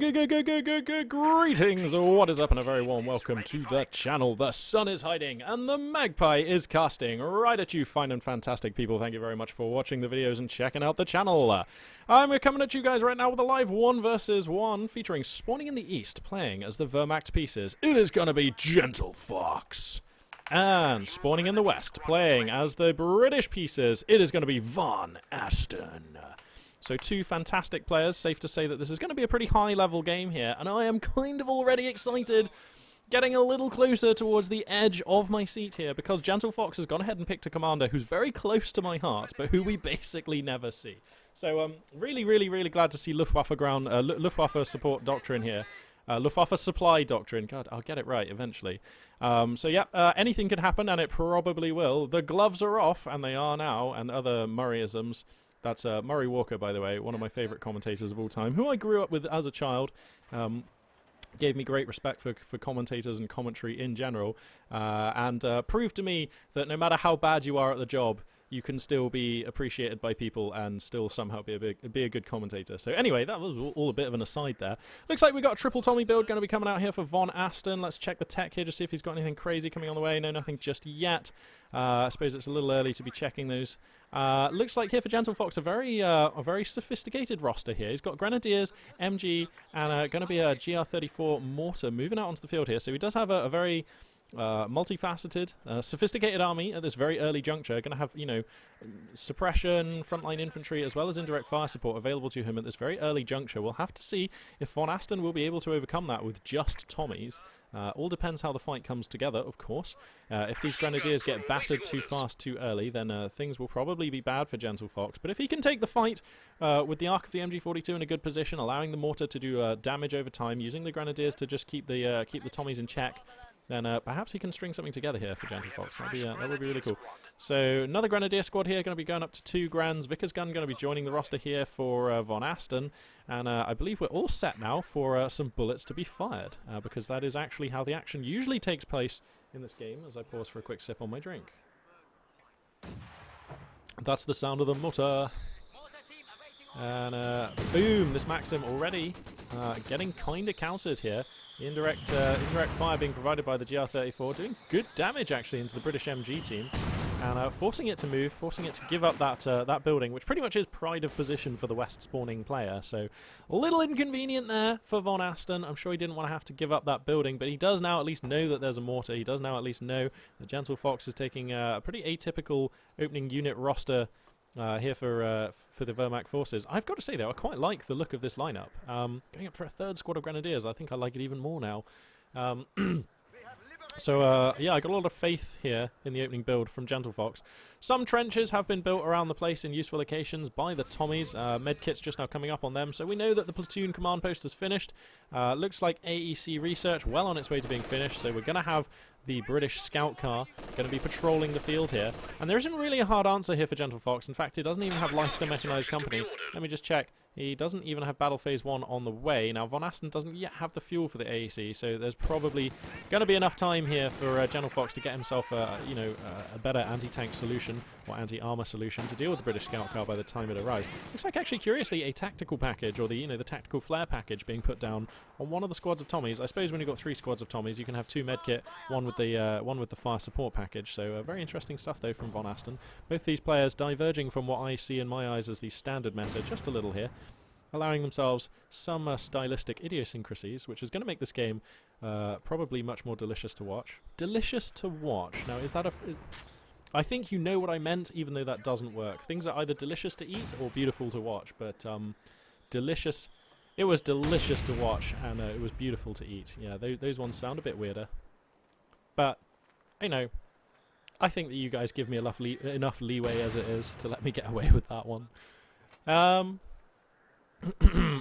Greetings, what is up, and a very warm welcome to the channel. The sun is hiding and the magpie is casting right at you fine and fantastic people. Thank you very much for watching the videos and checking out the channel. I'm coming at you guys right now with a live 1 versus 1 featuring spawning in the east, playing as the Wehrmacht pieces. It is going to be GentleFox. And spawning in the west, playing as the British pieces, it is going to be VonAsten. So two fantastic players. Safe to say that this is going to be a pretty high-level game here, and I am kind of already excited, getting a little closer towards the edge of my seat here, because GentleFox has gone ahead and picked a commander who's very close to my heart, but who we basically never see. So really glad to see Luftwaffe support doctrine here. Luftwaffe supply doctrine. God, I'll get it right eventually. So yeah, anything could happen, and it probably will. The gloves are off, and they are now, and other Murrayisms. That's Murray Walker, by the way, one of my favourite commentators of all time, who I grew up with as a child. Gave me great respect for commentators and commentary in general, and proved to me that no matter how bad you are at the job, you can still be appreciated by people and still somehow be a good commentator. So anyway, that was all a bit of an aside there. Looks like we've got a triple Tommy build going to be coming out here for VonAsten. Let's check the tech here to see if he's got anything crazy coming on the way. No, nothing just yet. I suppose it's a little early to be checking those. Looks like here for GentleFox a very sophisticated roster here. He's got Grenadiers, MG, and going to be a GR34 mortar moving out onto the field here. So he does have a very multifaceted, sophisticated army at this very early juncture. Going to have, you know, suppression, frontline infantry, as well as indirect fire support available to him at this very early juncture. We'll have to see if VonAsten will be able to overcome that with just Tommies. All depends how the fight comes together, of course. If these Grenadiers get battered too fast too early, then things will probably be bad for GentleFox. But if he can take the fight with the arc of the MG42 in a good position, allowing the mortar to do damage over time, using the Grenadiers to just keep the Tommies in check, then perhaps he can string something together here for GentleFox. That would be really cool. So another Grenadier squad here, going to be going up to 2 Grands. Vickers Gun going to be joining the roster here for VonAsten. And I believe we're all set now for some bullets to be fired, because that is actually how the action usually takes place in this game, as I pause for a quick sip on my drink. That's the sound of the mortar. And boom, this Maxim already getting kind of countered here. Indirect fire being provided by the GR34, doing good damage actually into the British MG team, and forcing it to move, forcing it to give up that building, which pretty much is pride of position for the west spawning player. So a little inconvenient there for VonAsten. I'm sure he didn't want to have to give up that building, but he does now at least know that there's a mortar. He does now at least know that GentleFox is taking a pretty atypical opening unit roster here for the Wehrmacht forces. I've got to say, though, I quite like the look of this lineup. Going up for a 3rd squad of Grenadiers, I think I like it even more now. So, yeah, I got a lot of faith here in the opening build from GentleFox. Some trenches have been built around the place in useful locations by the Tommies. Medkit's just now coming up on them, so we know that the platoon command post is finished. Looks like AEC research well on its way to being finished, so we're going to have the British scout car going to be patrolling the field here. And there isn't really a hard answer here for GentleFox. In fact, it doesn't even have Life the Mechanized Company. Let me just check. He doesn't even have Battle Phase 1 on the way. Now, VonAsten doesn't yet have the fuel for the AEC, so there's probably going to be enough time here for GentleFox to get himself a better anti-tank solution or anti-armor solution to deal with the British scout car by the time it arrives. Looks like, actually, curiously, a tactical package, or the tactical flare package being put down on one of the squads of Tommies. I suppose when you've got 3 squads of Tommies, you can have 2 medkit, one with the fire support package. So very interesting stuff, though, from VonAsten. Both these players diverging from what I see in my eyes as the standard meta just a little here, allowing themselves some stylistic idiosyncrasies, which is going to make this game probably much more delicious to watch. Delicious to watch. Now, is that I think you know what I meant, even though that doesn't work. Things are either delicious to eat or beautiful to watch, but delicious... It was delicious to watch, and it was beautiful to eat. Yeah, those ones sound a bit weirder. But, you know, I think that you guys give me enough leeway as it is to let me get away with that one.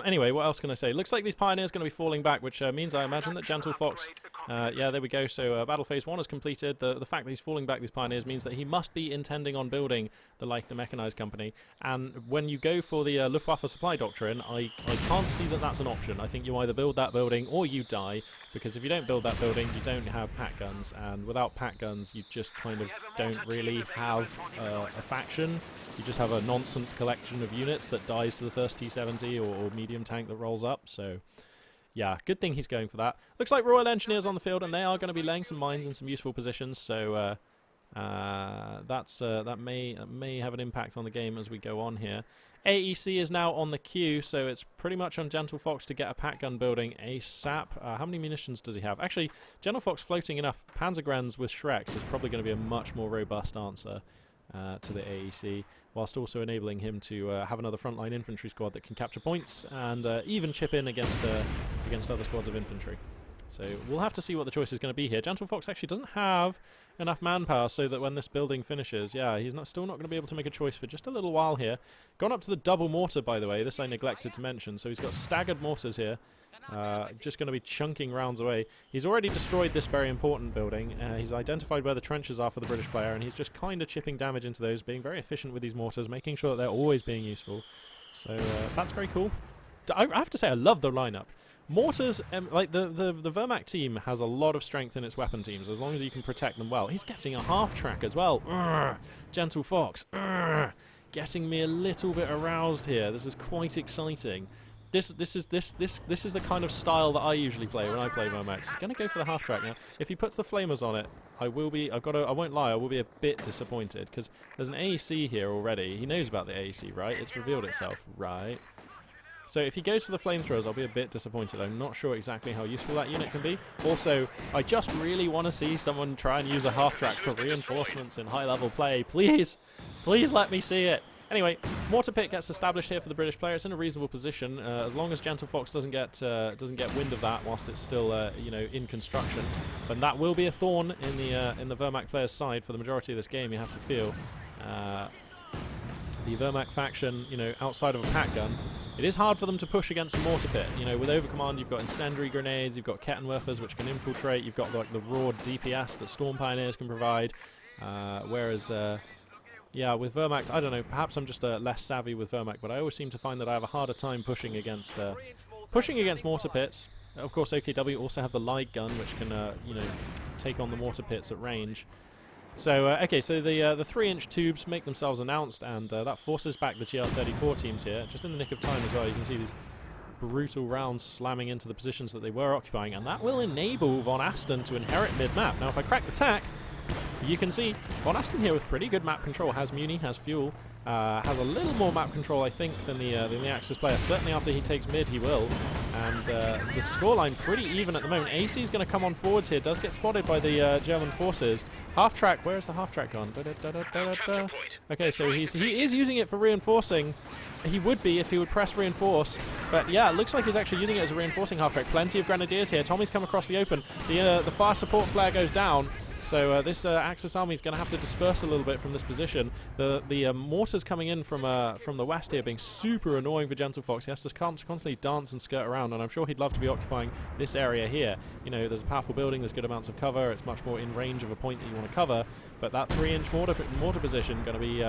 Anyway, what else can I say? Looks like these Pioneers are going to be falling back, which means I imagine that GentleFox... yeah, there we go. So Battle Phase 1 is completed. The fact that he's falling back these Pioneers means that he must be intending on building the Leichte Mechanized Company. And when you go for the Luftwaffe supply doctrine, I can't see that that's an option. I think you either build that building or you die, because if you don't build that building, you don't have pack guns. And without pack guns, you just kind of don't really have a faction. You just have a nonsense collection of units that dies to the first T-70 or medium tank that rolls up. So yeah, good thing he's going for that. Looks like Royal Engineers on the field, and they are going to be laying some mines in some useful positions, so that may have an impact on the game as we go on here. AEC is now on the queue, so it's pretty much on GentleFox to get a pack gun building ASAP. How many munitions does he have? Actually, GentleFox floating enough Panzergrens with Shreks is probably going to be a much more robust answer to the AEC, whilst also enabling him to have another frontline infantry squad that can capture points and even chip in against other squads of infantry. So we'll have to see what the choice is going to be here. GentleFox actually doesn't have enough manpower so that when this building finishes, yeah, he's still not going to be able to make a choice for just a little while here. Gone up to the double mortar, by the way. This I neglected to mention. So he's got staggered mortars here. Just going to be chunking rounds away. He's already destroyed this very important building. He's identified where the trenches are for the British player, and he's just kind of chipping damage into those, being very efficient with these mortars, making sure that they're always being useful. So that's very cool. I have to say, I love the lineup. Mortars, like the Wehrmacht team has a lot of strength in its weapon teams, as long as you can protect them well. He's getting a half-track as well. GentleFox. Getting me a little bit aroused here. This is quite exciting. This is the kind of style that I usually play when I play Wehrmacht. He's going to go for the half-track now. If he puts the flamers on it, I won't lie, I will be a bit disappointed, because there's an AEC here already. He knows about the AEC, right? It's revealed itself, right? So if he goes for the flamethrowers, I'll be a bit disappointed. I'm not sure exactly how useful that unit can be. Also, I just really want to see someone try and use a half-track for reinforcements in high-level play. Please, please let me see it. Anyway, mortar pit gets established here for the British player. It's in a reasonable position, as long as GentleFox doesn't get wind of that whilst it's still in construction. But that will be a thorn in the Wehrmacht player's side for the majority of this game. You have to feel the Wehrmacht faction, outside of a pack gun. It is hard for them to push against a mortar pit. With Overcommand, you've got incendiary grenades, you've got Kettenwerfers, which can infiltrate, you've got like the raw DPS that Storm Pioneers can provide. Whereas, yeah, with Wehrmacht, I don't know, perhaps I'm just less savvy with Wehrmacht, but I always seem to find that I have a harder time pushing against mortar pits. Of course, OKW also have the light gun, which can, take on the mortar pits at range. So, okay, so the 3-inch tubes make themselves announced, and that forces back the GR34 teams here, just in the nick of time as well. You can see these brutal rounds slamming into the positions that they were occupying, and that will enable VonAsten to inherit mid-map. Now, if I crack the tack, you can see VonAsten here with pretty good map control, has muni, has fuel, has a little more map control, I think, than the Axis player. Certainly after he takes mid, he will. And the scoreline pretty even at the moment. AC is going to come on forwards here, does get spotted by the German forces. Half-track, where is the half-track gone? Okay, so he is using it for reinforcing. He would be if he would press reinforce. But yeah, it looks like he's actually using it as a reinforcing half-track. Plenty of grenadiers here. Tommy's come across the open. The fire support flare goes down. So this Axis army is going to have to disperse a little bit from this position. The mortars coming in from the west here being super annoying for GentleFox. He has to constantly dance and skirt around, and I'm sure he'd love to be occupying this area here. There's a powerful building, there's good amounts of cover, it's much more in range of a point that you want to cover, but that 3-inch mortar position going to be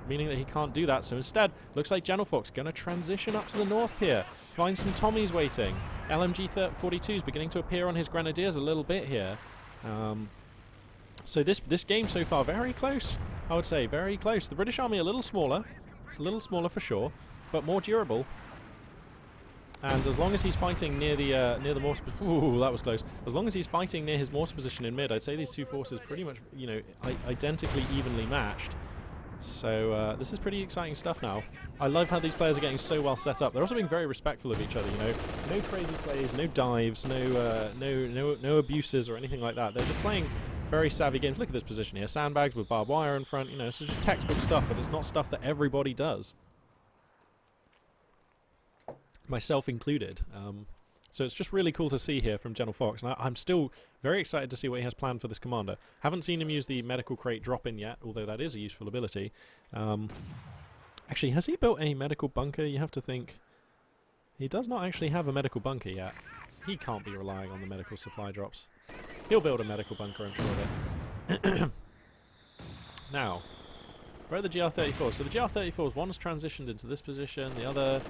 meaning that he can't do that. So instead, looks like GentleFox going to transition up to the north here, find some Tommies waiting. LMG 42 is beginning to appear on his grenadiers a little bit here. So this game so far very close, I would say, very close. The British army a little smaller for sure, but more durable. And as long as he's fighting near the mortar, ooh, that was close. As long as he's fighting near his mortar position in mid, I'd say these two forces pretty much, identically evenly matched. So this is pretty exciting stuff now. I love how these players are getting so well set up. They're also being very respectful of each other. No crazy plays, no dives, no abuses or anything like that. They're just playing very savvy games. Look at this position here. Sandbags with barbed wire in front. It's just textbook stuff, but it's not stuff that everybody does. Myself included. So it's just really cool to see here from GentleFox. And I'm still very excited to see what he has planned for this commander. Haven't seen him use the medical crate drop-in yet, although that is a useful ability. Actually, has he built a medical bunker? You have to think. He does not actually have a medical bunker yet. He can't be relying on the medical supply drops. He'll build a medical bunker, I'm sure of it. Now, where are the GR34s? So the GR34s, one has transitioned into this position, the other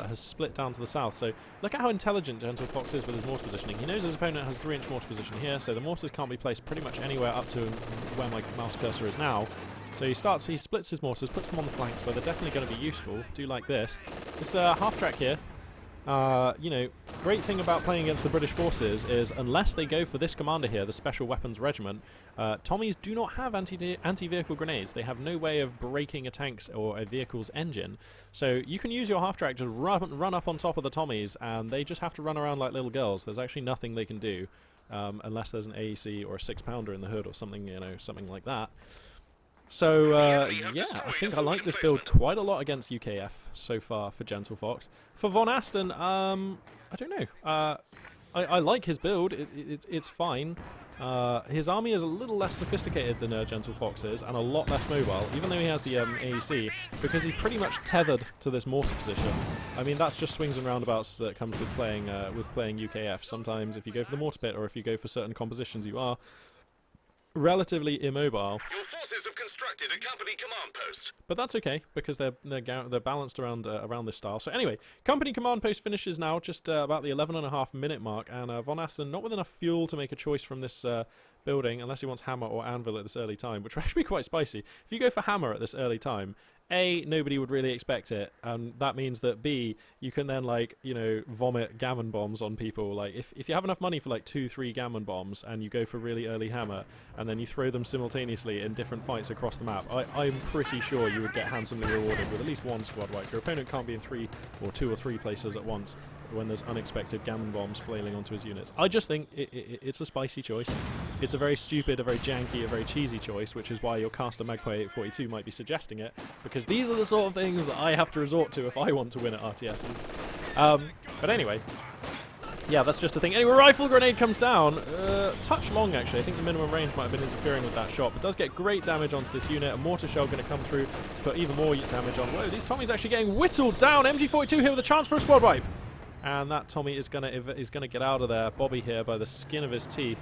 has split down to the south. So look at how intelligent GentleFox is with his mortar positioning. He knows his opponent has a 3-inch mortar position here, so the mortars can't be placed pretty much anywhere up to where my mouse cursor is now. So he splits his mortars, puts them on the flanks where they're definitely going to be useful. Do like this. This half-track here You know, great thing about playing against the British forces is unless they go for this commander here, the Special Weapons Regiment, Tommies do not have anti-vehicle grenades. They have no way of breaking a tank's or a vehicle's engine. So you can use your half-track, just run up on top of the Tommies, and they just have to run around like little girls. There's actually nothing they can do unless there's an AEC or a 6-pounder in the hood or something, you know, something like that. So, yeah, I think I like this build quite a lot against UKF so far for GentleFox. For VonAsten, I don't know. I like his build. It's fine. His army is a little less sophisticated than GentleFox is, and a lot less mobile, even though he has the AEC, because he's pretty much tethered to this mortar position. I mean, that's just swings and roundabouts that comes with playing UKF. Sometimes if you go for the mortar pit, or if you go for certain compositions, you are relatively immobile. Your forces have constructed a company command post. But that's okay, because they're balanced around this style. So anyway, company command post finishes now, just about the 11.5-minute mark, and VonAsten not with enough fuel to make a choice from this building, unless he wants hammer or anvil at this early time, which would actually be quite spicy. If you go for hammer at this early time, A, nobody would really expect it, and that means that B, you can then, like, you know, vomit gammon bombs on people. Like, if you have enough money for like 2-3 gammon bombs, and you go for really early hammer, and then you throw them simultaneously in different fights across the map, I'm pretty sure you would get handsomely rewarded with at least one squad wipe. Your opponent can't be in 2 or 3 places at once when there's unexpected gammon bombs flailing onto his units. I just think it's a spicy choice. It's a very stupid, a very janky, a very cheesy choice, which is why your caster Magpie 842 might be suggesting it, because these are the sort of things that I have to resort to if I want to win at RTSs. But anyway, yeah, that's just a thing. Anyway, rifle grenade comes down. Touch long, actually. I think the minimum range might have been interfering with that shot, but does get great damage onto this unit. A mortar shell going to come through to put even more damage on. Whoa, these Tommies actually getting whittled down. MG42 here with a chance for a squad wipe. And that Tommy is gonna get out of there, Bobby here, by the skin of his teeth.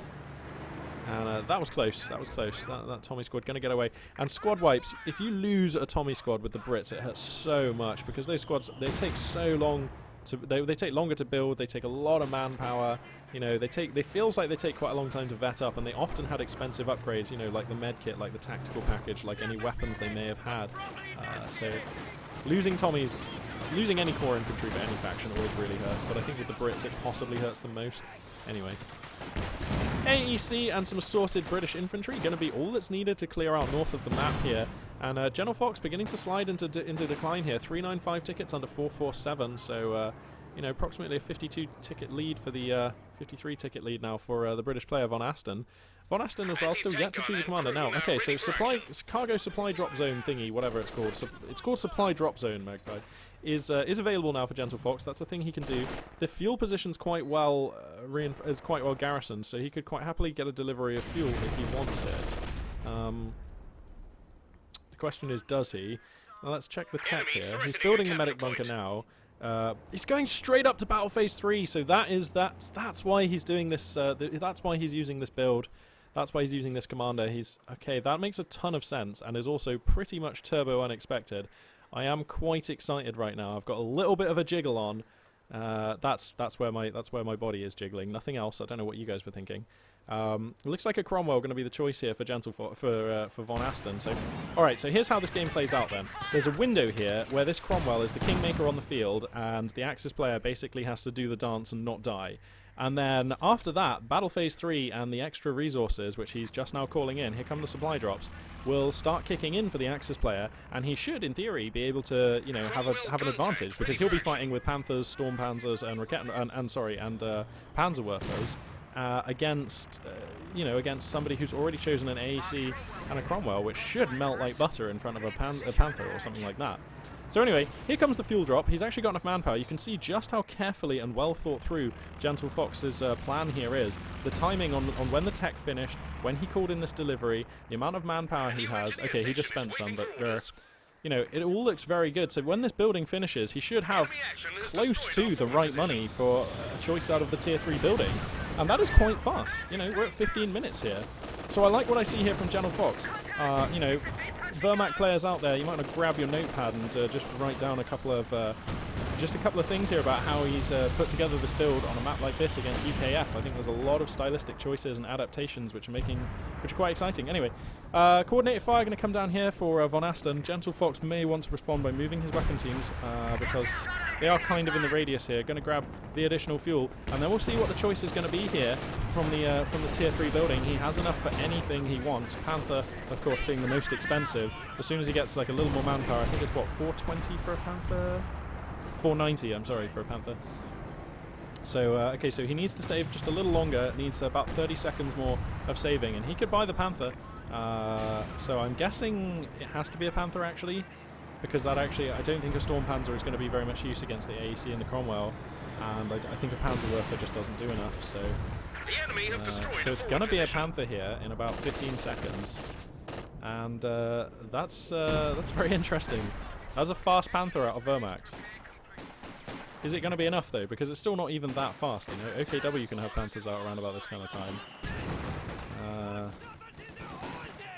And that was close. That was close. That Tommy squad going to get away. And squad wipes, if you lose a Tommy squad with the Brits, it hurts so much, because those squads, they take so long to they take longer to build. They take a lot of manpower. You know, they feels like they take quite a long time to vet up, and they often had expensive upgrades. You know, like the med kit, like the tactical package, like any weapons they may have had. So losing Tommies. Losing any core infantry for any faction always really hurts, but I think with the Brits it possibly hurts them most. Anyway. AEC and some assorted British infantry going to be all that's needed to clear out north of the map here. And GentleFox beginning to slide into decline here. 395 tickets under 447, so you know, approximately a 52 ticket lead for the 53 ticket lead now for the British player VonAsten. VonAsten as well, still yet to choose a commander. Now, okay, so cargo supply drop zone thingy, whatever it's called. It's called supply drop zone, Magpie. Is available now for GentleFox. That's a thing he can do. The fuel position's quite well is quite well garrisoned, so he could quite happily get a delivery of fuel if he wants it. The question is, does he? Well, let's check the tech here. He's building the medic bunker now. He's going straight up to battle phase 3, so that's why he's doing this. That's why he's using this build. That's why he's using this commander. Okay. That makes a ton of sense, and is also pretty much turbo unexpected. I am quite excited right now. I've got a little bit of a jiggle on. That's where my body is jiggling. Nothing else. I don't know what you guys were thinking. It looks like a Cromwell going to be the choice here for VonAsten. So, all right. So here's how this game plays out. Then there's a window here where this Cromwell is the kingmaker on the field, and the Axis player basically has to do the dance and not die. And then after that, Battle Phase 3 and the extra resources, which he's just now calling in, here come the supply drops, will start kicking in for the Axis player, and he should, in theory, be able to, you know, have an advantage, because he'll be fighting with Panthers, Storm Panzers, and Panzerwerfers against, you know, against somebody who's already chosen an AEC and a Cromwell, which should melt like butter in front of a Panther or something like that. So anyway, here comes the fuel drop. He's actually got enough manpower. You can see just how carefully and well thought through GentleFox's plan here is. The timing on when the tech finished, when he called in this delivery, the amount of manpower he has. Okay, he just spent some, but you know, it all looks very good. So when this building finishes, he should have close to the right money for a choice out of the tier 3 building. And that is quite fast. You know, we're at 15 minutes here. So I like what I see here from GentleFox. You know, Vermac players out there, you might want to grab your notepad and just write down a couple of just a couple of things here about how he's put together this build on a map like this against UKF. I think there's a lot of stylistic choices and adaptations which are quite exciting. Anyway, coordinated fire going to come down here for VonAsten. GentleFox may want to respond by moving his weapon teams because they are kind of in the radius here. Going to grab the additional fuel, and then we'll see what the choice is going to be here from the tier 3 building. He has enough for anything he wants. Panther, of course, being the most expensive. As soon as he gets like a little more manpower, I think it's what, 420 for a Panther. 490, I'm sorry, for a Panther. So, okay, so he needs to save just a little longer. Needs about 30 seconds more of saving, and he could buy the Panther. So I'm guessing it has to be a Panther, actually, because that actually, I don't think a Storm Panzer is going to be very much use against the AEC and the Cromwell, and I think a Panzerwerfer just doesn't do enough, so... The enemy have destroyed so it's going to be a Panther here in about 15 seconds, and that's very interesting. That's a fast Panther out of Wehrmacht. Is it going to be enough, though? Because it's still not even that fast, you know? OKW can have Panthers out around about this kind of time.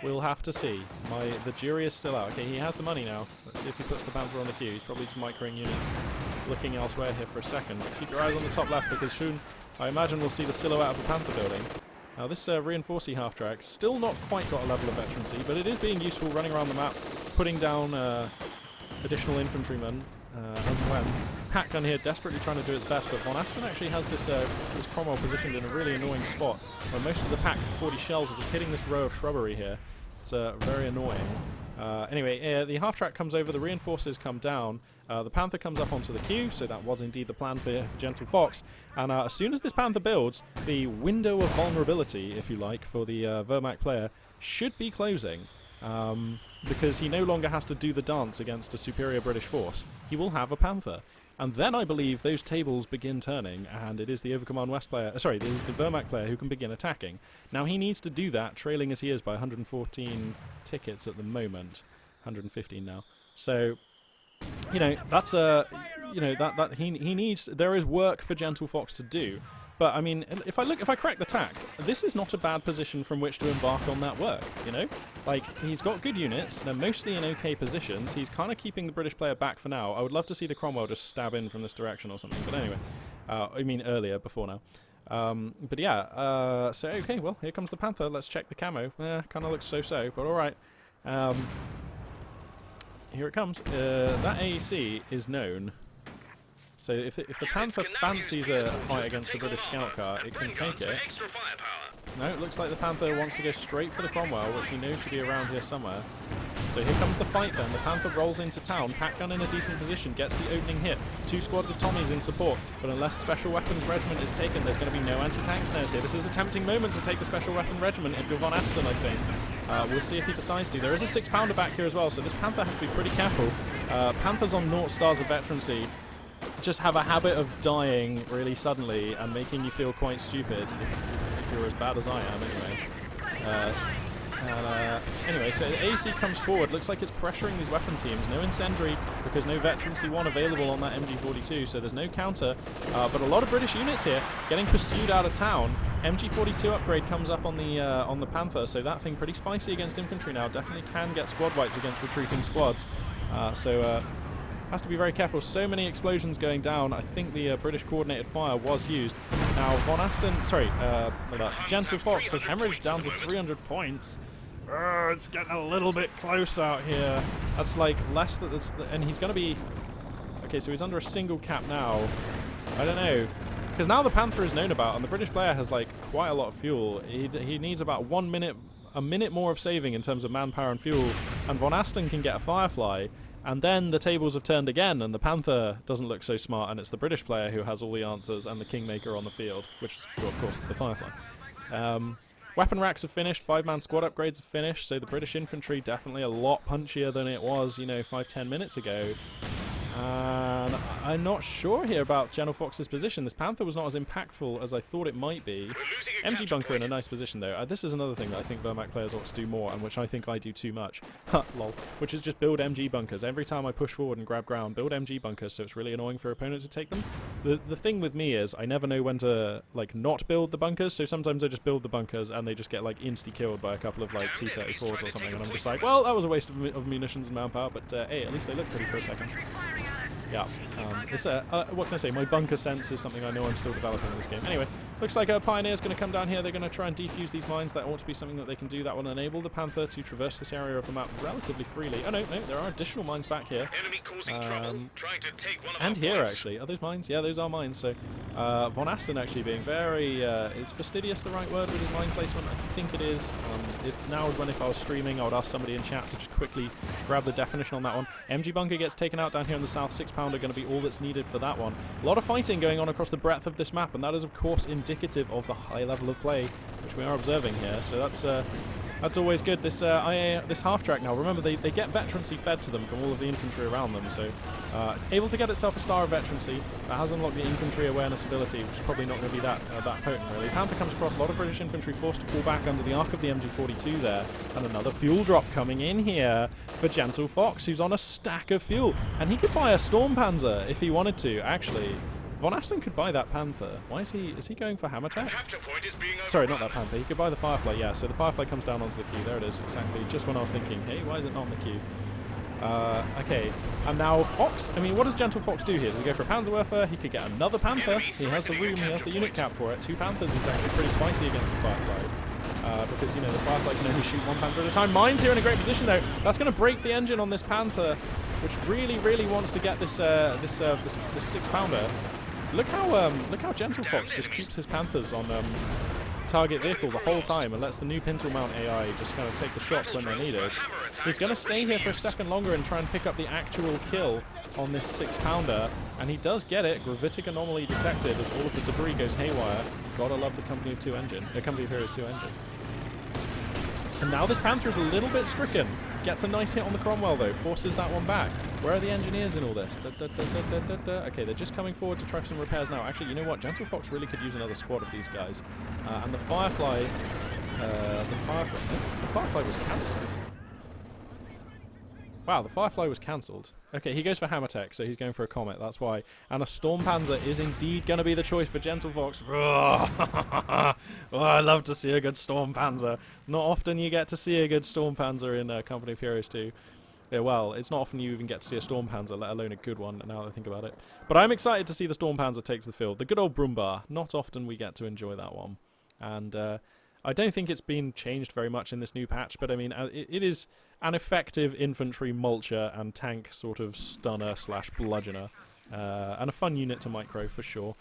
We'll have to see. The jury is still out. Okay, he has the money now. Let's see if he puts the Panther on the queue. He's probably just microing units, looking elsewhere here for a second. But keep your eyes on the top left, because soon, I imagine we'll see the silhouette of the Panther building. Now, this reinforcing half-track, still not quite got a level of veterancy, but it is being useful running around the map, putting down additional infantrymen as and when. Pack gun here desperately trying to do its best, but VonAsten actually has this Cromwell positioned in a really annoying spot where most of the Pack 40 shells are just hitting this row of shrubbery here. It's very annoying. Anyway, the half-track comes over, the reinforcers come down, the Panther comes up onto the queue, so that was indeed the plan for GentleFox, and as soon as this Panther builds, the window of vulnerability, if you like, for the Wehrmacht player should be closing. Because he no longer has to do the dance against a superior British force. He will have a Panther. And then I believe those tables begin turning, and it is the Overcommand West player, it is the Wehrmacht player who can begin attacking. Now he needs to do that, trailing as he is by 114 tickets at the moment. 115 now. So, you know, that's he needs, there is work for GentleFox to do. But I mean, if I correct the tack, this is not a bad position from which to embark on that work, you know? Like, he's got good units, they're mostly in okay positions, he's kind of keeping the British player back for now. I would love to see the Cromwell just stab in from this direction or something, but anyway. I mean earlier, before now. But yeah, so okay, well, here comes the Panther, let's check the camo. Kind of looks so-so, but alright. Here it comes. That AEC is known. So if the Panther fancies a fight against the British scout car, it can take it. No, it looks like the Panther wants to go straight for the Cromwell, which he knows to be around here somewhere. So here comes the fight then. The Panther rolls into town, Pack gun in a decent position, gets the opening hit. 2 squads of Tommies in support, but unless Special Weapons Regiment is taken, there's going to be no anti-tank snares here. This is a tempting moment to take the Special Weapon Regiment if you're VonAsten, I think. We'll see if he decides to. There is a 6-pounder back here as well, so this Panther has to be pretty careful. Panthers on 0 stars of veterancy just have a habit of dying really suddenly and making you feel quite stupid if you're as bad as I am, anyway. Anyway, so the AEC comes forward, looks like it's pressuring these weapon teams. No incendiary because no veterancy 1 available on that MG42, so there's no counter, but a lot of British units here getting pursued out of town. MG42 upgrade comes up on the Panther, so that thing pretty spicy against infantry now. Definitely can get squad wipes against retreating squads. Has to be very careful. So many explosions going down. I think the British coordinated fire was used. Now, GentleFox has hemorrhaged down to 300 points. It's getting a little bit close out here. That's like less than this, and he's going to be... Okay, so he's under a single cap now. I don't know. Because now the Panther is known about, and the British player has like quite a lot of fuel. He needs about a minute more of saving in terms of manpower and fuel, and VonAsten can get a Firefly. And then the tables have turned again, and the Panther doesn't look so smart, and it's the British player who has all the answers, and the Kingmaker on the field, which is, well, of course, the Firefly. Weapon racks have finished, 5-man squad upgrades have finished, so the British infantry definitely a lot punchier than it was, you know, 5-10 minutes ago. And I'm not sure here about GentleFox's position. This Panther was not as impactful as I thought it might be. MG bunker in a nice position though. This is another thing that I think Wehrmacht players ought to do more, and which I think I do too much. Lol. Which is just build MG bunkers. Every time I push forward and grab ground, build MG bunkers, so it's really annoying for opponents to take them. The thing with me is I never know when to like not build the bunkers, so sometimes I just build the bunkers and they just get like insta-killed by a couple of like T-34s or something, and I'm just like, well, that was a waste of munitions and manpower, but hey, at least they look pretty for a second. Yeah. What can I say? My bunker sense is something I know I'm still developing in this game. Anyway, looks like a Pioneer's going to come down here. They're going to try and defuse these mines. That ought to be something that they can do. That will enable the Panther to traverse this area of the map relatively freely. Oh, no, there are additional mines back here. Enemy causing trouble, trying to take one of And our here, points. actually. Are those mines? Yeah, those are mines. So, VonAsten actually being very... is fastidious the right word with his mine placement? I think it is. If I was streaming, I would ask somebody in chat to just quickly grab the definition on that one. MG bunker gets taken out down here in the south. 6-pounder going to be all that's needed for that one. A lot of fighting going on across the breadth of this map, and that is, of course, indicative of the high level of play which we are observing here. So that's always good. This half track now, remember they get veterancy fed to them from all of the infantry around them, so able to get itself a star of veterancy. That has unlocked the infantry awareness ability, which is probably not going to be that potent really. Panther comes across, a lot of British infantry forced to fall back under the arc of the MG42 there, and another fuel drop coming in here for GentleFox, who's on a stack of fuel, and he could buy a Storm Panzer if he wanted to, actually. VonAsten could buy that Panther. Why is he going for hammer tech? Capture point is being Sorry, not that Panther. He could buy the Firefly, yeah. So the Firefly comes down onto the queue. There it is, exactly. Just when I was thinking, hey, why is it not on the queue? Okay. And now Fox. I mean, what does GentleFox do here? Does he go for a Panzerwerfer? He could get another Panther. He has the room. He has the unit cap for it. 2 Panthers is actually pretty spicy against the Firefly. Because, you know, the Firefly can only shoot 1 Panther at a time. Mine's here in a great position, though. That's going to break the engine on this Panther, which really, really wants to get this 6-pounder. Look how GentleFox just keeps his Panthers on target vehicle the whole time and lets the new Pintle Mount AI just kind of take the shots when they're needed. He's going to stay here for a second longer and try and pick up the actual kill on this 6-pounder, and he does get it. Gravitic anomaly detected as all of the debris goes haywire. Gotta love the Company of Heroes 2 engine. And now this Panther is a little bit stricken. Gets a nice hit on the Cromwell though, forces that one back. Where are the engineers in all this? Okay, they're just coming forward to try some repairs now. Actually, you know what? GentleFox really could use another squad of these guys. And the Firefly was cancelled. Wow, the Firefly was cancelled. Okay, he goes for hammer tech, so he's going for a Comet, that's why. And a Storm Panzer is indeed going to be the choice for GentleFox. Oh, I love to see a good Storm Panzer. Not often you get to see a good Storm Panzer in Company of Heroes 2. Yeah, well, it's not often you even get to see a Storm Panzer, let alone a good one, now that I think about it. But I'm excited to see the Storm Panzer takes the field. The good old Brumbar. Not often we get to enjoy that one. And I don't think it's been changed very much in this new patch, but I mean, it is an effective infantry mulcher and tank sort of stunner slash bludgeoner. And a fun unit to micro for sure.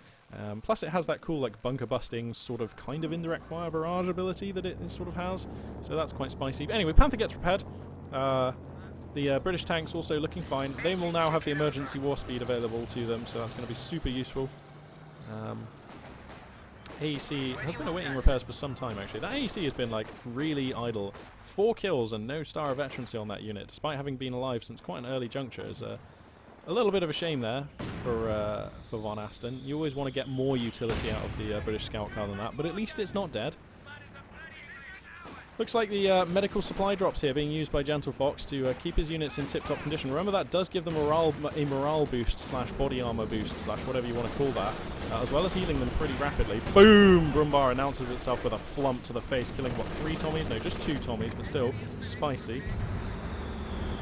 Plus it has that cool like bunker busting sort of kind of indirect fire barrage ability that it sort of has. So that's quite spicy. But anyway, Panther gets repaired. The British tanks also looking fine. They will now have the emergency war speed available to them, so that's going to be super useful. AEC has been awaiting repairs for some time, actually. That AEC has been, like, really idle. 4 kills and no star of veterancy on that unit, despite having been alive since quite an early juncture. Is a little bit of a shame there for VonAsten. You always want to get more utility out of the British scout car than that, but at least it's not dead. Looks like the medical supply drops here being used by GentleFox to keep his units in tip-top condition. Remember, that does give them a morale boost slash body armor boost slash whatever you want to call that, as well as healing them pretty rapidly. Boom! Brumbar announces itself with a flump to the face, killing, what, 3 Tommies? No, just 2 Tommies, but still spicy.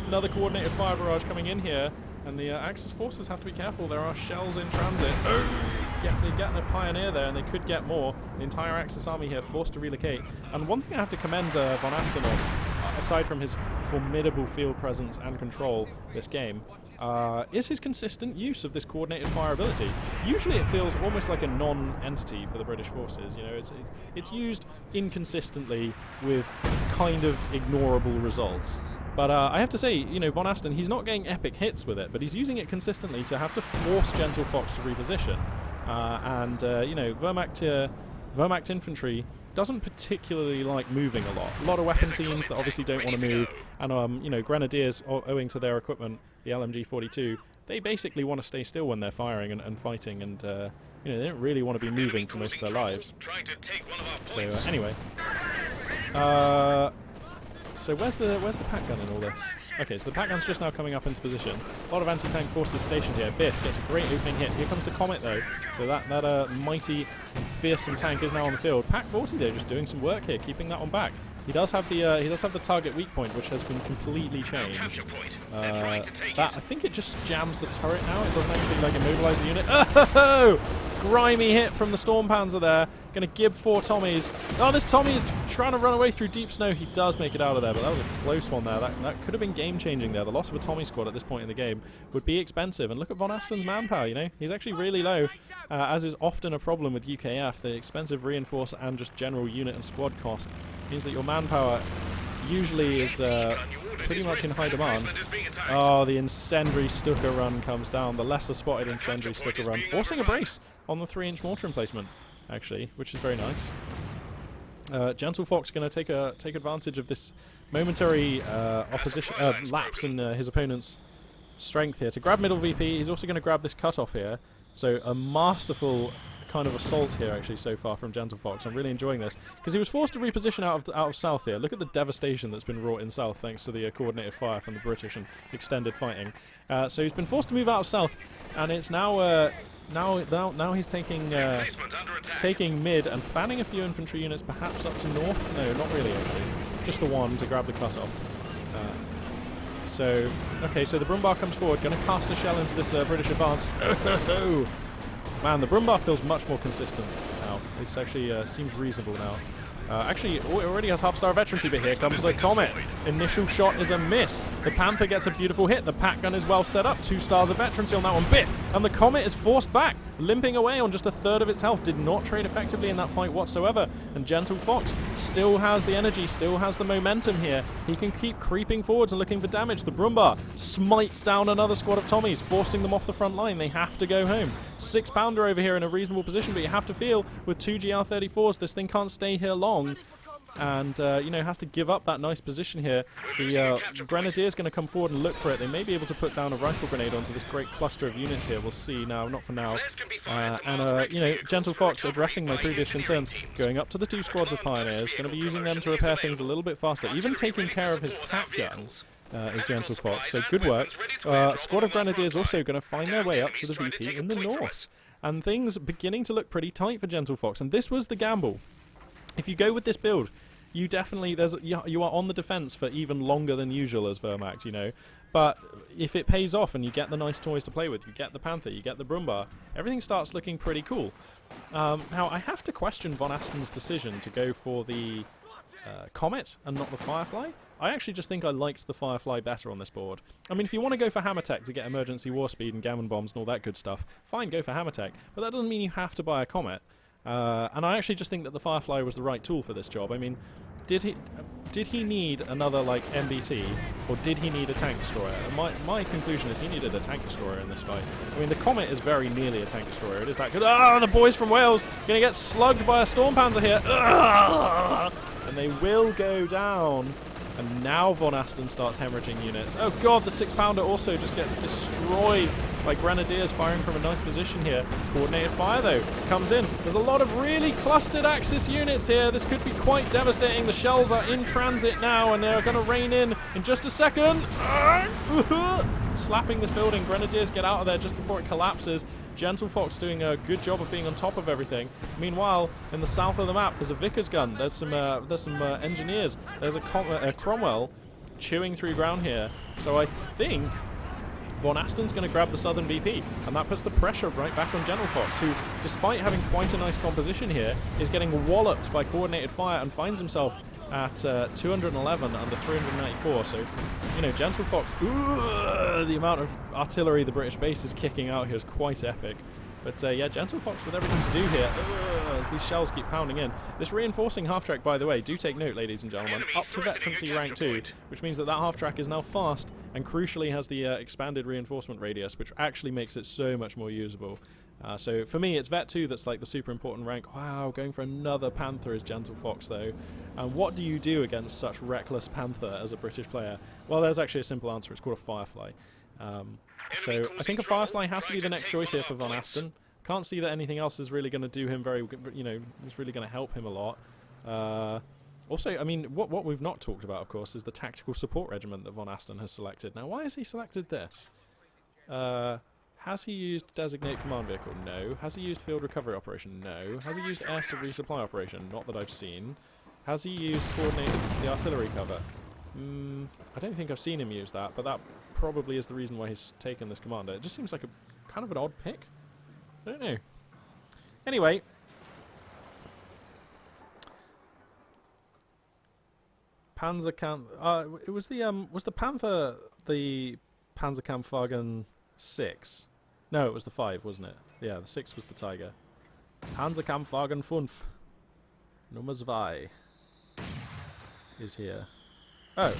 Another coordinated fire barrage coming in here, and the Axis forces have to be careful. There are shells in transit. They get a Pioneer there, and they could get more. The entire Axis army here forced to relocate. And one thing I have to commend VonAsten on, aside from his formidable field presence and control this game, is his consistent use of this coordinated fire ability. Usually it feels almost like a non-entity for the British forces. You know, it's used inconsistently with kind of ignorable results. But I have to say, you know, VonAsten, he's not getting epic hits with it, but he's using it consistently to have to force GentleFox to reposition. You know, Wehrmacht infantry doesn't particularly like moving a lot. A lot of weapon teams that obviously don't want to move, and you know, Grenadiers, owing to their equipment, the LMG-42, they basically want to stay still when they're firing and fighting, and you know, they don't really want to be moving for most of their lives. So anyway, so where's the pack gun in all this? Okay, so the pack gun's just now coming up into position. A lot of anti-tank forces stationed here. Biff gets a great opening hit. Here comes the Comet though. So that mighty and fearsome tank is now on the field. Pack 40 though, just doing some work here, keeping that one back. He does have the target weak point, which has been completely changed. That I think it just jams the turret now. It doesn't actually like immobilize the unit. Oh! Grimy hit from the Storm Panzer there. Gonna give 4 Tommies. Oh, this Tommy is trying to run away through deep snow. He does make it out of there, but that was a close one there. That could have been game-changing there. The loss of a Tommy squad at this point in the game would be expensive. And look at VonAsten's manpower, you know. He's actually really low, as is often a problem with UKF. The expensive reinforce and just general unit and squad cost means that your manpower usually is pretty much in high demand. Oh, the incendiary Stuka run comes down. The lesser spotted incendiary Stuka run, forcing a brace on the 3-inch mortar emplacement, actually, which is very nice. GentleFox going to take advantage of this momentary opposition lapse in his opponent's strength here to grab middle VP. He's also going to grab this cutoff here. So a masterful kind of assault here actually so far from GentleFox. I'm really enjoying this because he was forced to reposition out of south here. Look at the devastation that's been wrought in south thanks to the coordinated fire from the British and extended fighting. So he's been forced to move out of south, and it's now now he's taking mid and fanning a few infantry units perhaps up to north. No, not really actually. Just the one to grab the cutoff. So the Brumbar comes forward, going to cast a shell into this British advance. Man, the Brumbar feels much more consistent now. It's actually seems reasonable now. Actually, it already has half-star veterancy, but here comes the Comet. Initial shot is a miss. The Panther gets a beautiful hit. The Pack Gun is well set up. 2 stars of veterancy on that one. Biff! And the Comet is forced back, limping away on just a third of its health. Did not trade effectively in that fight whatsoever. And GentleFox still has the energy, still has the momentum here. He can keep creeping forwards and looking for damage. The Brumbar smites down another squad of Tommies, forcing them off the front line. They have to go home. 6-pounder over here in a reasonable position, but you have to feel with 2 GR34s, this thing can't stay here long. And, you know, has to give up that nice position here. The Grenadiers going to come forward and look for it. They may be able to put down a rifle grenade onto this great cluster of units here. We'll see now, not for now. You know, GentleFox addressing my previous concerns, going up to the 2 squads of Pioneers, going to be using them to repair things a little bit faster, even taking care of his Pack Gun. Is GentleFox, so good work. Squad of Grenadiers also going to find their way up to the VP in the north. And things beginning to look pretty tight for GentleFox, and this was the gamble. If you go with this build, you definitely you are on the defense for even longer than usual as Wehrmacht, you know. But if it pays off and you get the nice toys to play with, you get the Panther, you get the Brumbar, everything starts looking pretty cool. Now I have to question VonAsten's decision to go for the Comet and not the Firefly. I actually just think I liked the Firefly better on this board. I mean, if you want to go for Hammer Tech to get emergency war speed and gammon bombs and all that good stuff, fine, go for Hammer Tech. But that doesn't mean you have to buy a Comet. And I actually just think that the Firefly was the right tool for this job. I mean, did he need another, like, MBT, or did he need a tank destroyer? My conclusion is he needed a tank destroyer in this fight. I mean, the Comet is very nearly a tank destroyer. It is that good. Ah, the boys from Wales going to get slugged by a Storm Panzer here. And they will go down. And now VonAsten starts hemorrhaging units. Oh god, the 6-pounder also just gets destroyed by Grenadiers firing from a nice position here. Coordinated fire though comes in. There's a lot of really clustered Axis units here. This could be quite devastating. The shells are in transit now and they're going to rain in just a second. Slapping this building. Grenadiers get out of there just before it collapses. GentleFox doing a good job of being on top of everything. Meanwhile, in the south of the map, there's a Vickers gun. There's some engineers. There's a Cromwell chewing through ground here. So I think VonAsten's going to grab the southern VP, and that puts the pressure right back on GentleFox, who, despite having quite a nice composition here, is getting walloped by coordinated fire and finds himself at 211 under 394. So, you know, GentleFox, the amount of artillery the British base is kicking out here is quite epic. But yeah, GentleFox with everything to do here as these shells keep pounding in. This reinforcing half-track, by the way, do take note, ladies and gentlemen, up to veterancy rank 2, which means that that half-track is now fast and crucially has the expanded reinforcement radius, which actually makes it so much more usable. So for me, it's Vet 2 that's like the super important rank. Wow, going for another Panther is GentleFox though. And what do you do against such reckless Panther as a British player? Well, there's actually a simple answer. It's called a Firefly. So I think a Firefly has to be the next choice here for VonAsten. Can't see that anything else is really going to do him very, you know, is really going to help him a lot. Also, I mean, what we've not talked about, of course, is the tactical support regiment that VonAsten has selected. Now, why has he selected this? Has he used designate command vehicle? No. Has he used field recovery operation? No. Has he used air resupply operation? Not that I've seen. Has he used coordinated the artillery cover? I don't think I've seen him use that, but that probably is the reason why he's taken this commander. It just seems like a kind of an odd pick. I don't know. Anyway. Panzerkampf. It was the Panther the Panzerkampfwagen 6? No, it was the 5, wasn't it? Yeah, the 6 was the Tiger. Panzerkampfwagen 5. Nummer 2 is here. Oh.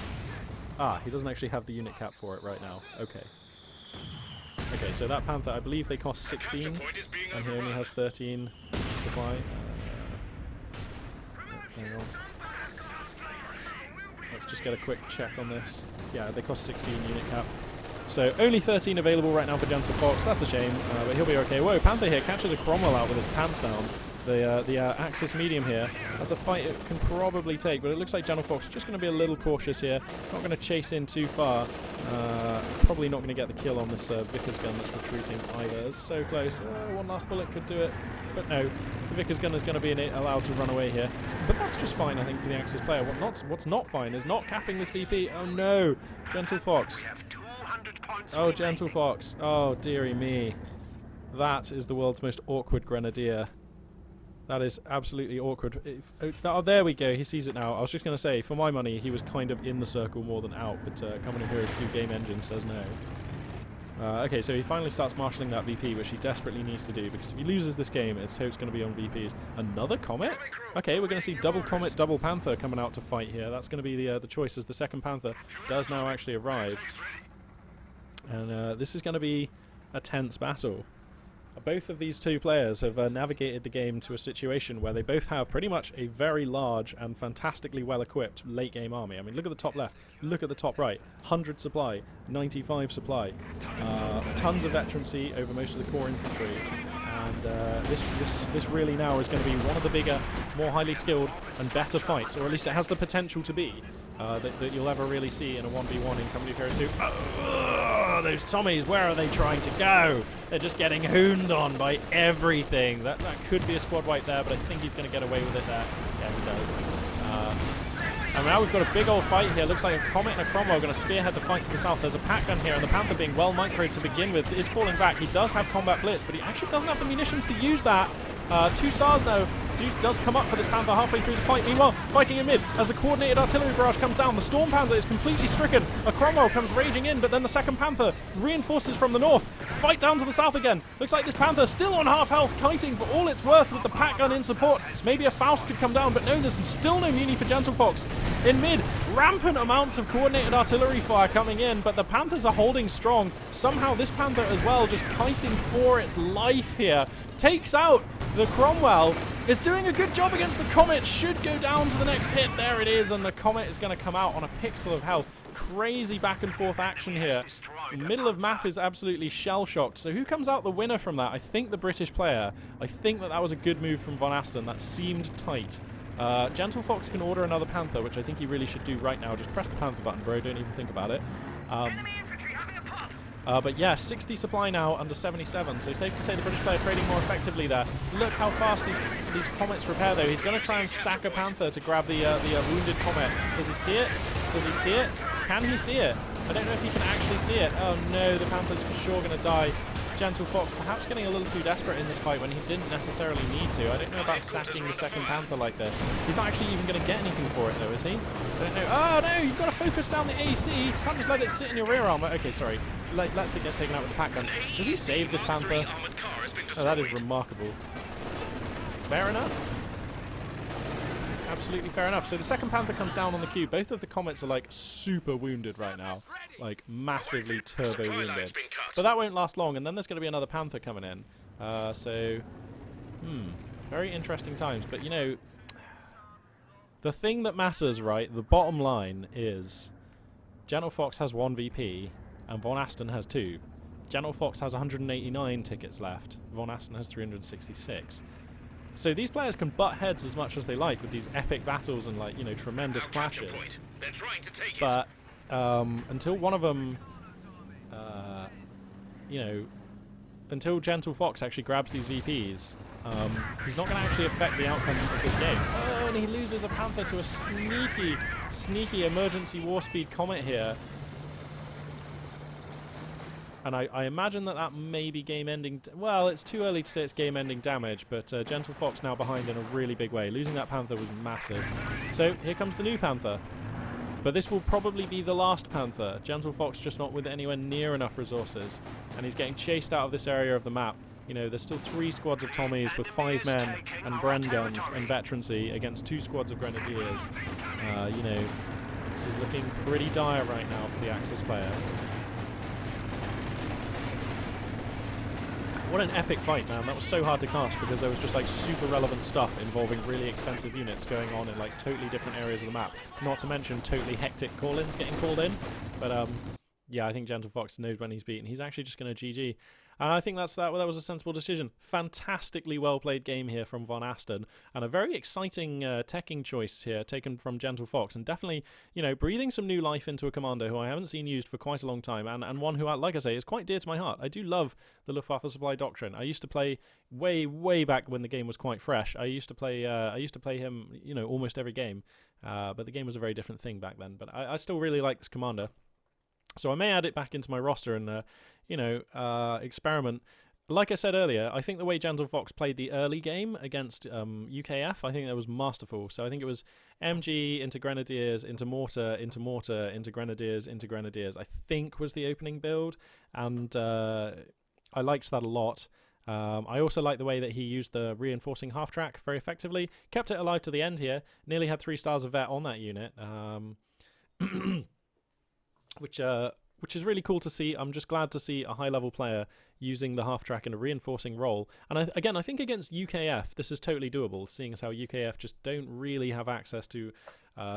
He doesn't actually have the unit cap for it right now. Okay. Okay, so that Panther, I believe they cost 16, and he only has 13 supply. Hang on. Let's just get a quick check on this. Yeah, they cost 16 unit cap. So only 13 available right now for GentleFox. That's a shame, but he'll be okay. Whoa, Panther here catches a Cromwell out with his pants down. The Axis medium here. That's a fight it can probably take, but it looks like GentleFox is just going to be a little cautious here. Not going to chase in too far. Probably not going to get the kill on this Vickers gun that's retreating either. It's so close. One last bullet could do it, but no. The Vickers gun is going to be allowed to run away here. But that's just fine, I think, for the Axis player. What's not fine is not capping this VP. Oh no, GentleFox. Oh, GentleFox. Oh, dearie me. That is the world's most awkward grenadier. That is absolutely awkward. Oh, there we go. He sees it now. I was just going to say, for my money, he was kind of in the circle more than out, but Company of Heroes 2 game engine says no. Okay, so he finally starts marshalling that VP, which he desperately needs to do, because if he loses this game, it's going to be on VPs. Another Comet? Okay, we're going to see double Comet, double Panther coming out to fight here. That's going to be the choice, as the second Panther does now actually arrive. And this is going to be a tense battle. Both of these two players have navigated the game to a situation where they both have pretty much a very large and fantastically well-equipped late-game army. I mean, look at the top left, look at the top right. 100 supply, 95 supply, tons of veterancy over most of the core infantry. And this really now is going to be one of the bigger, more highly skilled and better fights, or at least it has the potential to be, that you'll ever really see in a 1v1 in Company of Heroes 2. Oh, those Tommies, where are they trying to go? They're just getting hooned on by everything. That could be a squad wipe there, but I think he's going to get away with it there. Yeah, he does. And now we've got a big old fight here. Looks like a Comet and a Cromwell are going to spearhead the fight to the south. There's a pack gun here, and the Panther, being well microed to begin with, is falling back. He does have combat blitz, but he actually doesn't have the munitions to use that. 2 stars now. Zeus does come up for this Panther halfway through the fight. Meanwhile, fighting in mid, as the coordinated artillery barrage comes down, the Storm Panzer is completely stricken. A Cromwell comes raging in, but then the second Panther reinforces from the north. Fight down to the south again. Looks like this Panther still on half health, kiting for all it's worth with the pack gun in support. Maybe a Faust could come down, but no, there's still no muni for GentleFox. In mid, rampant amounts of coordinated artillery fire coming in, but the Panthers are holding strong. Somehow this Panther as well, just kiting for its life here, takes out the Cromwell. Is doing a good job against the Comet. Should go down to the next hit. There it is, and the Comet is going to come out on a pixel of health. Crazy back and forth action here. The middle of map is absolutely shell-shocked. So who comes out the winner from that? I think the British player. I think that was a good move from VonAsten. That seemed tight. GentleFox can order another Panther, which I think he really should do right now. Just press the Panther button, bro. Don't even think about it. But yeah, 60 supply now under 77, so safe to say the British player trading more effectively there. Look how fast these Comets repair, though. He's going to try and sack a Panther to grab the wounded Comet. Does he see it? Does he see it? Can he see it? I don't know if he can actually see it. Oh no, the Panther's for sure going to die. GentleFox perhaps getting a little too desperate in this fight when he didn't necessarily need to. I don't know about sacking the second Panther like this. He's not actually even going to get anything for it, though, is he? I don't know. Oh no, you've got to focus down the AC. You can't just let it sit in your rear armor. Okay, sorry. Let's it get taken out with the pack gun. Does he save this Panther? Oh, that is remarkable. Fair enough. Absolutely fair enough. So the second Panther comes down on the queue. Both of the Comets are like super wounded right now. Like massively turbo wounded. But that won't last long, and then there's going to be another Panther coming in. Very interesting times. But you know, the thing that matters, right, the bottom line is GentleFox has 1 VP and VonAsten has 2. GentleFox has 189 tickets left. VonAsten has 366. So these players can butt heads as much as they like with these epic battles and, like, you know, tremendous clashes. But until one of them, you know, until GentleFox actually grabs these VPs, he's not going to actually affect the outcome of this game. Oh, and he loses a Panther to a sneaky emergency war speed Comet here. And I imagine that may be game-ending. Well, it's too early to say it's game-ending damage, but GentleFox now behind in a really big way. Losing that Panther was massive. So here comes the new Panther. But this will probably be the last Panther. GentleFox just not with anywhere near enough resources. And he's getting chased out of this area of the map. You know, there's still 3 squads of Tommies with 5 men and Bren guns and veterancy against 2 squads of Grenadiers. You know, this is looking pretty dire right now for the Axis player. What an epic fight, man. That was so hard to cast because there was just like super relevant stuff involving really expensive units going on in like totally different areas of the map. Not to mention totally hectic call-ins getting called in. But yeah, I think GentleFox knows when he's beaten. He's actually just going to GG. And I think that was a sensible decision. Fantastically well-played game here from VonAsten, and a very exciting teching choice here taken from GentleFox, and definitely, you know, breathing some new life into a commander who I haven't seen used for quite a long time, and one who, like I say, is quite dear to my heart. I do love the Luftwaffe Supply Doctrine. I used to play way back when the game was quite fresh. I used to play him, you know, almost every game, but the game was a very different thing back then. But I still really like this commander. So I may add it back into my roster and, you know, experiment. Like I said earlier, I think the way GentleFox played the early game against UKF, I think that was masterful. So I think it was MG into Grenadiers, into Mortar, into Mortar, into Grenadiers, into Grenadiers, I think was the opening build. And I liked that a lot. I also like the way that he used the reinforcing half-track very effectively. Kept it alive to the end here. Nearly had 3 stars of vet on that unit. Which is really cool to see. I'm just glad to see a high-level player using the half-track in a reinforcing role. And again, I think against UKF, this is totally doable, seeing as how UKF just don't really have access to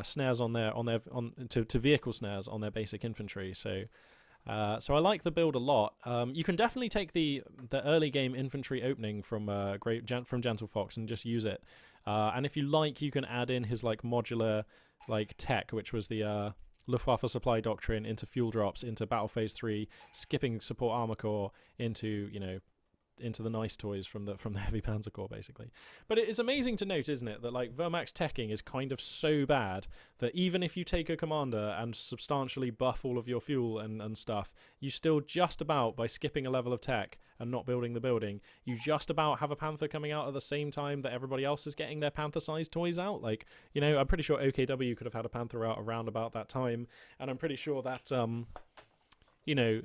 snares to vehicle snares on their basic infantry. So I like the build a lot. You can definitely take the early game infantry opening from GentleFox and just use it. And if you like, you can add in his like modular like tech, which was the Luftwaffe Supply Doctrine into fuel drops, into Battle Phase 3, skipping Support Armor Corps into, you know, into the nice toys from the Heavy Panzer Corps, basically. But it is amazing to note, isn't it, that like Wehrmacht's teching is kind of so bad that even if you take a commander and substantially buff all of your fuel and stuff, you still just about, by skipping a level of tech and not building the building, you just about have a Panther coming out at the same time that everybody else is getting their Panther-sized toys out. Like, you know, I'm pretty sure OKW could have had a Panther out around about that time, and I'm pretty sure that, you know,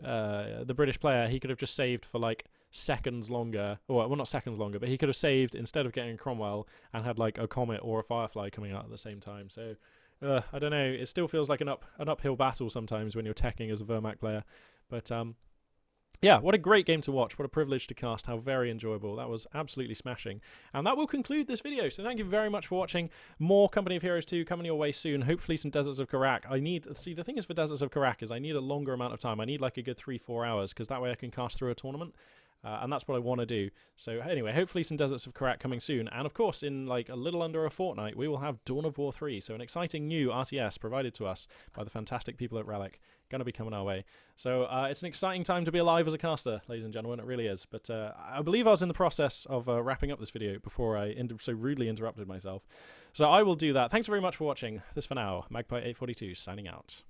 the British player, he could have just saved for like seconds longer, or well, not seconds longer, but he could have saved instead of getting Cromwell and had like a Comet or a Firefly coming out at the same time. So I don't know, it still feels like an uphill battle sometimes when you're teching as a Wehrmacht player. But yeah, what a great game to watch. What a privilege to cast. How very enjoyable. That was absolutely smashing. And that will conclude this video. So thank you very much for watching. More Company of Heroes 2 coming your way soon. Hopefully some Deserts of Karak. See, the thing is for Deserts of Karak is I need a longer amount of time. I need like a good 3-4 hours, because that way I can cast through a tournament. And that's what I want to do. So anyway, hopefully some Deserts of Karak coming soon. And of course, in like a little under a fortnight, we will have Dawn of War 3. So an exciting new RTS provided to us by the fantastic people at Relic. Going to be coming our way. So it's an exciting time to be alive as a caster, ladies and gentlemen. It really is. But I believe I was in the process of wrapping up this video before I so rudely interrupted myself. So I will do that. Thanks very much for watching. This for now. Magpie842 signing out.